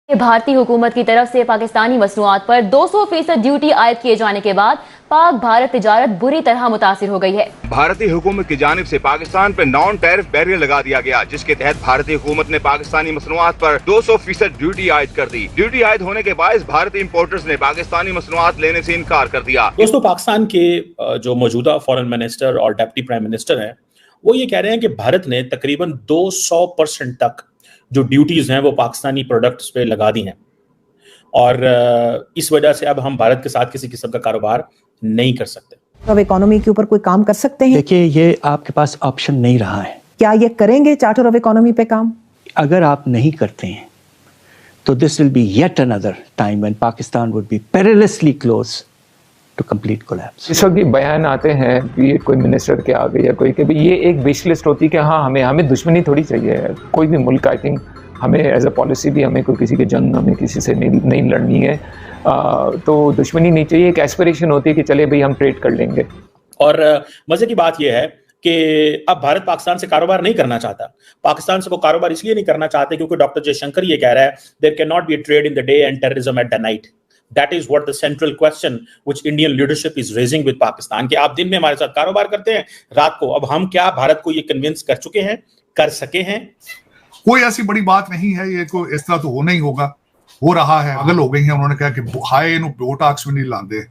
भारतीय हुकूमत की तरफ से पाकिस्तानी मसनूआत पर 200% ड्यूटी आयद किए जाने के बाद पाक भारत तिजारत बुरी तरह मुतासिर हो गई है। भारतीय हुकूमत की जानिब से पाकिस्तान पर नॉन टैरिफ बैरियर लगा दिया गया, जिसके तहत भारतीय हुकूमत ने पाकिस्तानी मसनूआत पर 200% ड्यूटी आयद कर दी। ड्यूटी आयद होने के बाद भारतीय इम्पोर्टर्स ने पाकिस्तानी मसनूआत लेने से इनकार कर दिया। दोस्तों, पाकिस्तान के जो मौजूदा फॉरेन मिनिस्टर और डिप्टी प्राइम मिनिस्टर हैं, वो ये कह रहे हैं कि भारत ने तकरीबन 200% तक जो ड्यूटीज हैं वो पाकिस्तानी प्रोडक्ट्स पे लगा दी हैं और इस वजह से अब हम भारत के साथ किसी किस्म का कारोबार नहीं कर सकते। अब इकोनॉमी के ऊपर कोई काम कर सकते हैं? देखिए, ये आपके पास ऑप्शन नहीं रहा है। क्या ये करेंगे चार्टर ऑफ इकोनॉमी पे काम? अगर आप नहीं करते हैं तो this will be yet another time when Pakistan would be perilously close to complete collapse. इस वक्त बयान आते हैं कि कोई मिनिस्टर के आगे या कोई के भी, ये एक विश लिस्ट होती है कि हाँ हमें दुश्मनी थोड़ी चाहिए है। कोई भी मुल्क, आई थिंक हमें एज अ पॉलिसी भी हमें कोई किसी के जंग, हमें किसी से नहीं लड़नी है, तो दुश्मनी नहीं चाहिए। एक एस्पिरेशन होती है कि चले भाई हम ट्रेड कर लेंगे। और मजे की बात यह है कि अब भारत पाकिस्तान से कारोबार नहीं करना चाहता। पाकिस्तान से वो कारोबार इसलिए नहीं करना चाहते क्योंकि डॉक्टर जयशंकर ये कह रहा है, there can not be a trade in the day and terrorism at the night. That is what the central question which Indian leadership is raising with Pakistan, कि आप दिन में हमारे साथ कारोबार करते हैं, रात को। अब हम क्या भारत को ये कन्विंस कर चुके हैं, कर सके हैं? कोई ऐसी बड़ी बात नहीं है, ये कोई इस तरह तो होना ही होगा, हो रहा है। अगल हो गई है। उन्होंने कहा कि हाय इनू बोटाक्स भी नहीं लाते,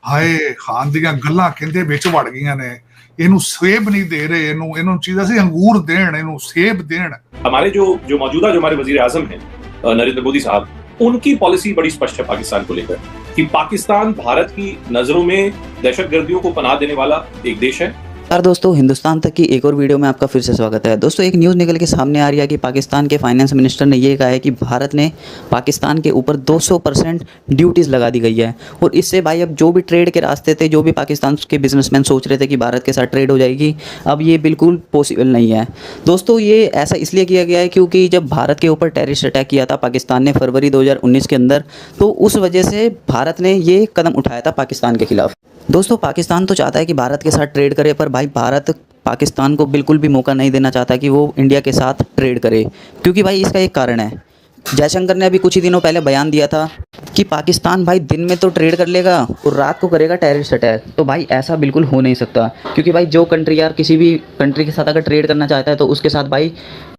हाय खान दी गल्लां कहंदे विच वड़ गईयां ने, इनू सेब नहीं दे रहे, इनू चीज़ से अंगूर देण, इनू सेब देण। हमारे जो मौजूदा जो हमारे वजीर आजम हैं नरेंद्र मोदी साहब, उनकी पॉलिसी बड़ी स्पष्ट है पाकिस्तान को लेकर कि पाकिस्तान भारत की नजरों में दहशतगर्दियों को पनाह देने वाला एक देश है। यार दोस्तों, हिंदुस्तान तक की एक और वीडियो में आपका फिर से स्वागत है। दोस्तों, एक न्यूज़ निकल के सामने आ रही है कि पाकिस्तान के फाइनेंस मिनिस्टर ने ये कहा है कि भारत ने पाकिस्तान के ऊपर 200% ड्यूटीज़ लगा दी गई है और इससे भाई अब जो भी ट्रेड के रास्ते थे, जो भी पाकिस्तान के बिजनेसमैन सोच रहे थे कि भारत के साथ ट्रेड हो जाएगी, अब ये बिल्कुल पॉसिबल नहीं है। दोस्तों, ये ऐसा इसलिए किया गया है क्योंकि जब भारत के ऊपर टेररिस्ट अटैक किया था पाकिस्तान ने फरवरी 2019 के अंदर, तो उस वजह से भारत ने ये कदम उठाया था पाकिस्तान के खिलाफ। दोस्तों, पाकिस्तान तो चाहता है कि भारत के साथ ट्रेड करे, पर भाई भारत पाकिस्तान को बिल्कुल भी मौका नहीं देना चाहता कि वो इंडिया के साथ ट्रेड करे, क्योंकि भाई इसका एक कारण है। जयशंकर ने अभी कुछ ही दिनों पहले बयान दिया था कि पाकिस्तान भाई दिन में तो ट्रेड कर लेगा और रात को करेगा टेररिस्ट अटैक। तो भाई ऐसा बिल्कुल हो नहीं सकता, क्योंकि भाई जो कंट्री यार किसी भी कंट्री के साथ अगर ट्रेड करना चाहता है तो उसके साथ भाई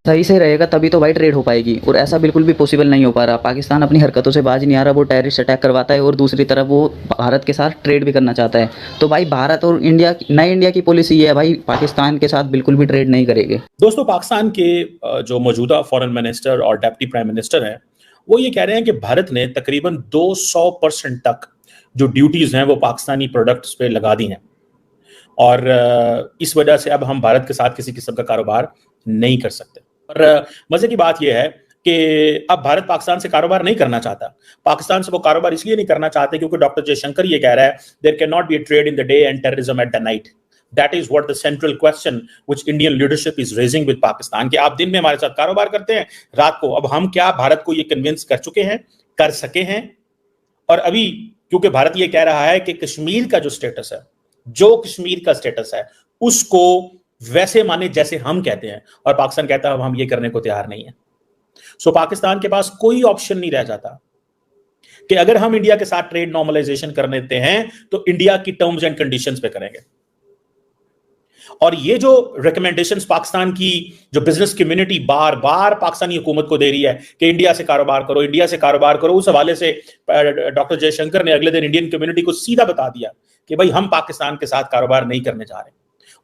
सही से रहेगा, तभी तो भाई ट्रेड हो पाएगी, और ऐसा बिल्कुल भी पॉसिबल नहीं हो पा रहा। पाकिस्तान अपनी हरकतों से बाज नहीं आ रहा, वो टेररिस्ट अटैक करवाता है और दूसरी तरफ वो भारत के साथ ट्रेड भी करना चाहता है। तो भाई भारत और नई इंडिया की पॉलिसी ये है भाई, पाकिस्तान के साथ बिल्कुल भी ट्रेड नहीं करेंगे। दोस्तों, पाकिस्तान के जो मौजूदा फॉरेन मिनिस्टर और डिप्टी प्राइम मिनिस्टर हैं, वो ये कह रहे हैं कि भारत ने तकरीबन 200% तक जो ड्यूटीज हैं वो पाकिस्तानी प्रोडक्ट्स पे लगा दी हैं और इस वजह से अब हम भारत के साथ किसी किस्म का कारोबार नहीं कर सकते। और मजे की बात यह है कि अब भारत पाकिस्तान से कारोबार नहीं करना चाहता। पाकिस्तान से वो कारोबार इसलिए नहीं करना चाहते क्योंकि डॉक्टर जयशंकर ये कह रहा है, there can not be a trade in the day and terrorism at the night. That is what the central question which Indian leadership is raising with Pakistan, कि आप दिन में हमारे साथ कारोबार करते हैं, रात को। अब हम क्या भारत को ये कन्विंस कर चुके हैं, कर सके हैं? और अभी क्योंकि भारत ये कह रहा है कि कश्मीर का जो स्टेटस है, जो कश्मीर का स्टेटस है, उसको वैसे माने जैसे हम कहते हैं, और पाकिस्तान कहता है अब हम ये करने को तैयार नहीं है। सो पाकिस्तान के पास कोई ऑप्शन नहीं रह जाता कि अगर हम इंडिया के साथ ट्रेड नॉर्मलाइजेशन करने देते हैं तो इंडिया की टर्म्स एंड कंडीशंस पे करेंगे। और ये जो रिकमेंडेशंस पाकिस्तान की जो बिजनेस कम्युनिटी बार बार पाकिस्तानी हुकूमत को दे रही है कि इंडिया से कारोबार करो, इंडिया से कारोबार करो, उस हवाले से डॉक्टर जयशंकर ने अगले दिन इंडियन कम्युनिटी को सीधा बता दिया कि भाई हम पाकिस्तान के साथ कारोबार नहीं करने जा रहे।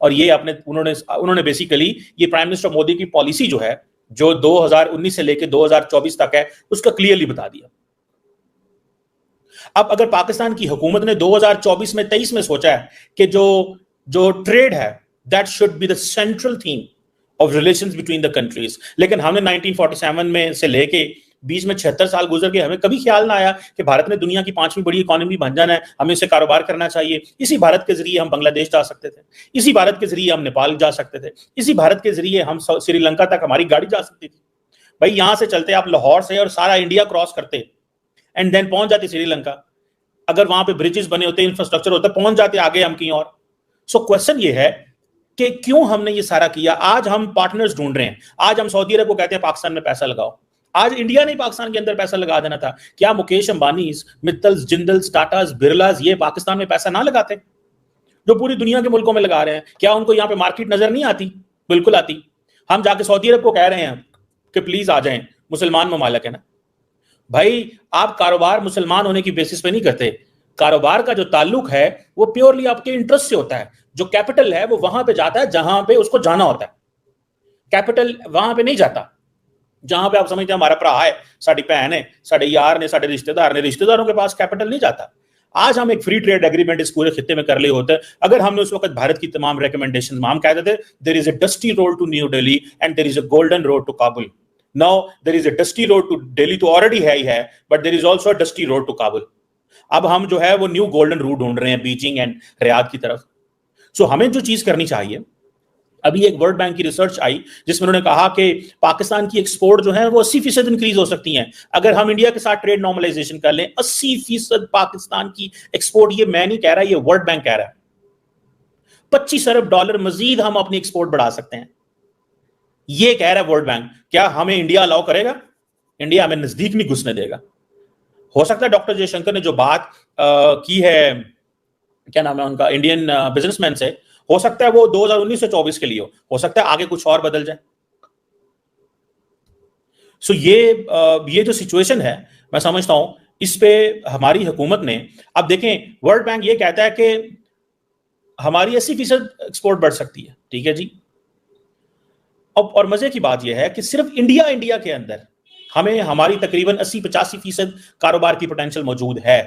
और ये उन्होंने बेसिकली ये प्राइम मिनिस्टर मोदी की पॉलिसी जो है, जो 2019 से लेकर 2024 तक है, उसका क्लियरली बता दिया। अब अगर पाकिस्तान की हुकूमत ने 2024 में 23 में सोचा है कि जो ट्रेड है that should be the central theme of relations between the countries, लेकिन हमने 1947 में से लेके बीच में 76 साल गुजर गए, हमें कभी ख्याल ना आया कि भारत ने दुनिया की 5वीं बड़ी इकोनॉमी बन जाना है, हमें इससे कारोबार करना चाहिए। इसी भारत के जरिए हम बांग्लादेश जा सकते थे, इसी भारत के जरिए हम नेपाल जा सकते थे, इसी भारत के जरिए हम श्रीलंका तक हमारी गाड़ी जा सकती थी। भाई यहां से चलते आप लाहौर से और सारा इंडिया क्रॉस करते एंड देन पहुंच जाते श्रीलंका। अगर वहां पे ब्रिजेस बने होते, इंफ्रास्ट्रक्चर होता, पहुंच जाते आगे हम कहीं और। सो क्वेश्चन ये है कि क्यों हमने ये सारा किया। आज हम पार्टनर्स ढूंढ रहे हैं, आज हम सऊदी अरब को कहते हैं पाकिस्तान में पैसा लगाओ, आज इंडिया ने पाकिस्तान के अंदर पैसा लगा देना था। क्या मुकेश अंबानी, मित्तल्स, जिंदल्स, टाटास, बिरलास ये पाकिस्तान में पैसा ना लगाते जो पूरी दुनिया के मुल्कों में लगा रहे हैं? क्या उनको यहाँ पे मार्केट नजर नहीं आती? बिल्कुल आती। हम जाके सऊदी अरब को कह रहे हैं कि प्लीज आ जाएं, मुसलमान ममालिक है ना भाई। आप कारोबार मुसलमान होने की बेसिस पे नहीं करते। कारोबार का जो ताल्लुक है वो प्योरली आपके इंटरेस्ट से होता है। जो कैपिटल है वो वहां पे जाता है जहां पे उसको जाना होता है। कैपिटल वहां पे नहीं जाता जहां पे आप समझते हैं हमारा भरा है, साड़ी भैन है, साढ़े यार ने, साढ़े रिश्तेदार ने। रिश्तेदारों के पास कैपिटल नहीं जाता। आज हम एक फ्री ट्रेड एग्रीमेंट इस पूरे खित्ते में कर लिए होते, अगर हमने उस वक्त भारत की तमाम रिकमेंडेशंस, हम कहते थे there is a dusty road to New Delhi and there is a golden road to Kabul. Now there is a dusty road to Delhi, तो ऑलरेडी है but there is also a dusty road to Kabul. अब हम जो है वो न्यू गोल्डन रूट ढूंढ रहे हैं बीजिंग एंड रियाद की तरफ। सो हमें जो चीज करनी चाहिए, अभी एक वर्ल्ड बैंक की रिसर्च आई जिसमें उन्होंने कहा कि पाकिस्तान की एक्सपोर्ट जो है वो 80% इंक्रीज हो सकती है अगर हम इंडिया के साथ ट्रेड नॉर्मलाइजेशन कर लें। 80% पाकिस्तान की एक्सपोर्ट, ये मैं नहीं कह रहा, ये वर्ल्ड बैंक कह रहा है। 25 अरब डॉलर मजीद हम अपनी एक्सपोर्ट बढ़ा सकते हैं, ये कह रहा है वर्ल्ड बैंक। क्या हमें इंडिया अलाउ करेगा? इंडिया हमें नजदीक नहीं घुसने देगा। हो सकता है डॉक्टर जयशंकर ने जो बात की है, क्या नाम है उनका, इंडियन बिजनेसमैन से, हो सकता है वो 2019 से 24 के लिए हो सकता है आगे कुछ और बदल जाए। सो ये जो सिचुएशन है, मैं समझता हूं इस पे हमारी हुकूमत ने, अब देखें वर्ल्ड बैंक ये कहता है कि हमारी 80% एक्सपोर्ट बढ़ सकती है, ठीक है जी। अब और मजे की बात यह है कि सिर्फ इंडिया के अंदर हमें हमारी तकरीबन 80-85% कारोबार की पोटेंशियल मौजूद है,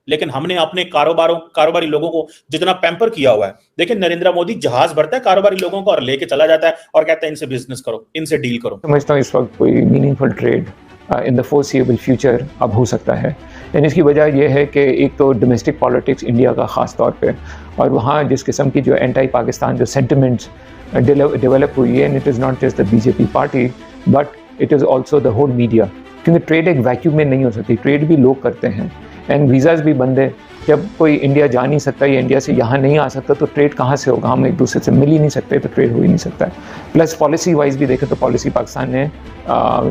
लेकिन हमने अपने कारोबारी लोगों को जितना पैम्पर किया हुआ है। देखिए नरेंद्र मोदी जहाज भरता है कारोबारी लोगों को और लेके चला जाता है और कहता है इनसे बिजनेस करो, इनसे डील करो। समझता हूँ इस वक्त कोई meaningful trade in the foreseeable future अब हो सकता है। यानी इसकी वजह यह है कि एक तो डोमेस्टिक पॉलिटिक्स इंडिया का ख़ास तौर पे, और वहाँ जिस किस्म की जो एंटी पाकिस्तान जो सेंटिमेंट्स डेवलप हुई है, and it is not just the BJP party but it is also the whole media. क्योंकि ट्रेड एक वैक्यूम में नहीं हो सकती, ट्रेड भी लोग करते हैं एंड वीज़ाज भी बंद है। जब कोई इंडिया जा नहीं सकता या इंडिया से यहाँ नहीं आ सकता तो ट्रेड कहाँ से होगा? हम एक दूसरे से मिल ही नहीं सकते तो ट्रेड हो ही नहीं सकता है। प्लस पॉलिसी वाइज भी देखें तो पॉलिसी पाकिस्तान ने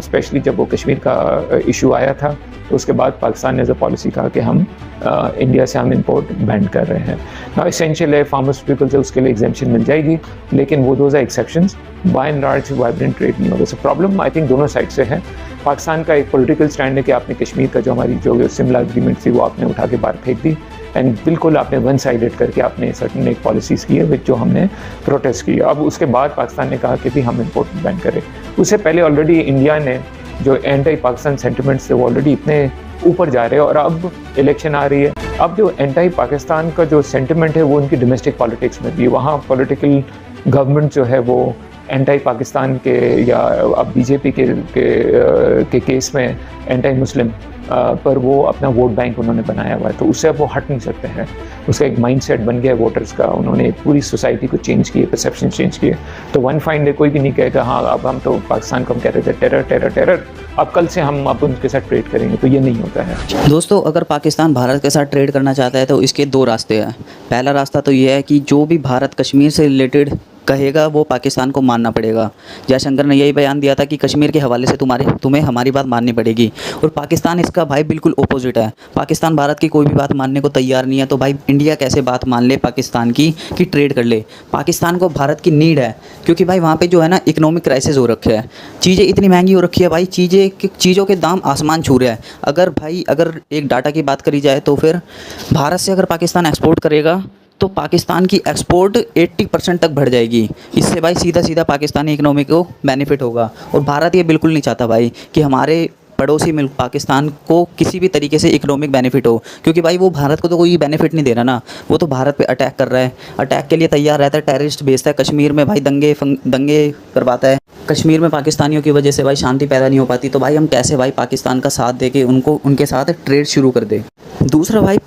स्पेशली जब वो कश्मीर का इशू आया था तो उसके बाद पाकिस्तान ने एज अ पॉलिसी कहा कि हम इंडिया से हम इंपोर्ट बैन कर रहे हैं। ना इसेंशियल है, फार्मास्यूटिकल से उसके लिए एग्जेम्पशन मिल जाएगी, लेकिन वो those are exceptions. By and large vibrant trade नहीं होगा। सो प्रॉब्लम आई थिंक दोनों साइड से है। पाकिस्तान का एक पॉलिटिकल स्टैंड है कि आपने कश्मीर का जो हमारी जो शिमला एग्रीमेंट थी वो आपने उठा के बाहर फेंक दी एंड बिल्कुल आपने वन साइडेड करके आपने सर्टन एक पॉलिसीज़ की है विच जो हमने प्रोटेस्ट की। अब उसके बाद पाकिस्तान ने कहा कि भी हम इंपोर्ट बैन करें। उससे पहले ऑलरेडी इंडिया ने जो एंटी पाकिस्तान सेंटिमेंट्स थे वो ऑलरेडी इतने ऊपर जा रहे हैं और अब इलेक्शन आ रही है। अब जो एंटी पाकिस्तान का जो सेंटिमेंट है वो उनकी डोमेस्टिक पॉलिटिक्स में भी, वहाँ पॉलिटिकल गवर्नमेंट जो है वो एंटी पाकिस्तान के या अब बीजेपी के केस में एंटी मुस्लिम पर वो अपना वोट बैंक उन्होंने बनाया हुआ है, तो उससे अब वो हट नहीं सकते हैं। उसका एक माइंडसेट बन गया वोटर्स का, उन्होंने पूरी सोसाइटी को चेंज किए, परसेप्शन चेंज किए। तो वन फाइन डे कोई भी नहीं कहेगा हाँ अब हम तो पाकिस्तान को हम कह रहे थे टेरर टेरर टेरर, अब कल से हम अब उनके साथ ट्रेड करेंगे, तो ये नहीं होता है। दोस्तों अगर पाकिस्तान भारत के साथ ट्रेड करना चाहता है तो इसके दो रास्ते हैं। पहला रास्ता तो ये है कि जो भी भारत कश्मीर से रिलेटेड कहेगा वो पाकिस्तान को मानना पड़ेगा। जयशंकर ने यही बयान दिया था कि कश्मीर के हवाले से तुम्हें हमारी बात माननी पड़ेगी, और पाकिस्तान इसका भाई बिल्कुल ओपोजिट है। पाकिस्तान भारत की कोई भी बात मानने को तैयार नहीं है, तो भाई इंडिया कैसे बात मान ले पाकिस्तान की कि ट्रेड कर ले। पाकिस्तान को भारत की नीड है, क्योंकि भाई वहाँ पे जो है ना इकोनॉमिक क्राइसिस हो रखे है, चीज़ें इतनी महंगी हो रखी है भाई, चीज़ों के दाम आसमान छू रहे हैं। अगर एक डाटा की बात करी जाए तो फिर भारत से अगर पाकिस्तान एक्सपोर्ट करेगा तो पाकिस्तान की एक्सपोर्ट 80% तक बढ़ जाएगी। इससे भाई सीधा पाकिस्तानी इकोनॉमी को बेनिफिट होगा, और भारत ये बिल्कुल नहीं चाहता भाई कि हमारे पड़ोसी मुल्क पाकिस्तान को किसी भी तरीके से इकोनॉमिक बेनिफिट हो, क्योंकि भाई वो भारत को तो कोई बेनिफिट नहीं दे रहा ना, वो तो भारत पे अटैक कर रहा है, अटैक के लिए तैयार रहता है, टेररिस्ट भेजता है कश्मीर में, भाई दंगे करवाता है। कश्मीर में पाकिस्तानियों की वजह से भाई शांति पैदा नहीं हो पाती, तो भाई हम कैसे भाई पाकिस्तान का साथ दे के उनके साथ ट्रेड शुरू कर दे। दूसरा भाई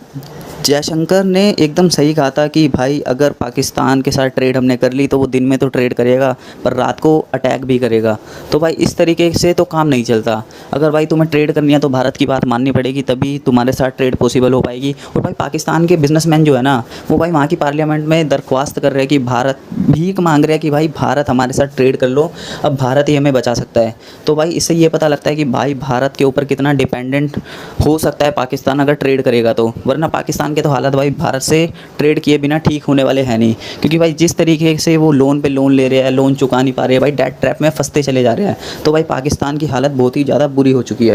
जयशंकर ने एकदम सही कहा था कि भाई अगर पाकिस्तान के साथ ट्रेड हमने कर ली तो वो दिन में तो ट्रेड करेगा पर रात को अटैक भी करेगा। तो भाई इस तरीके से तो काम नहीं चलता। अगर भाई तुम्हें ट्रेड करनी है तो भारत की बात माननी पड़ेगी, तभी तुम्हारे साथ ट्रेड पॉसिबल हो पाएगी। और भाई पाकिस्तान के बिजनेसमैन जो है ना, वो भाई वहाँ की पार्लियामेंट में दरख्वास्त कर रहे हैं कि भारत, भीख मांग रहे हैं कि भाई भारत हमारे साथ ट्रेड कर लो, अब भारत ही हमें बचा सकता है। तो भाई इससे ये पता लगता है कि भाई भारत के ऊपर कितना डिपेंडेंट हो सकता है पाकिस्तान अगर ट्रेड करेगा तो। वरना पाकिस्तान के तो हालत भाई भारत से ट्रेड किए बिना ठीक होने वाले हैं नहीं, क्योंकि भाई जिस तरीके से वो लोन पे लोन ले रहे हैं, लोन चुका नहीं पा रहे हैं, भाई डेट ट्रैप में फंसते चले जा रहे हैं। तो भाई पाकिस्तान की हालत बहुत ही ज़्यादा बुरी हो चुकी है।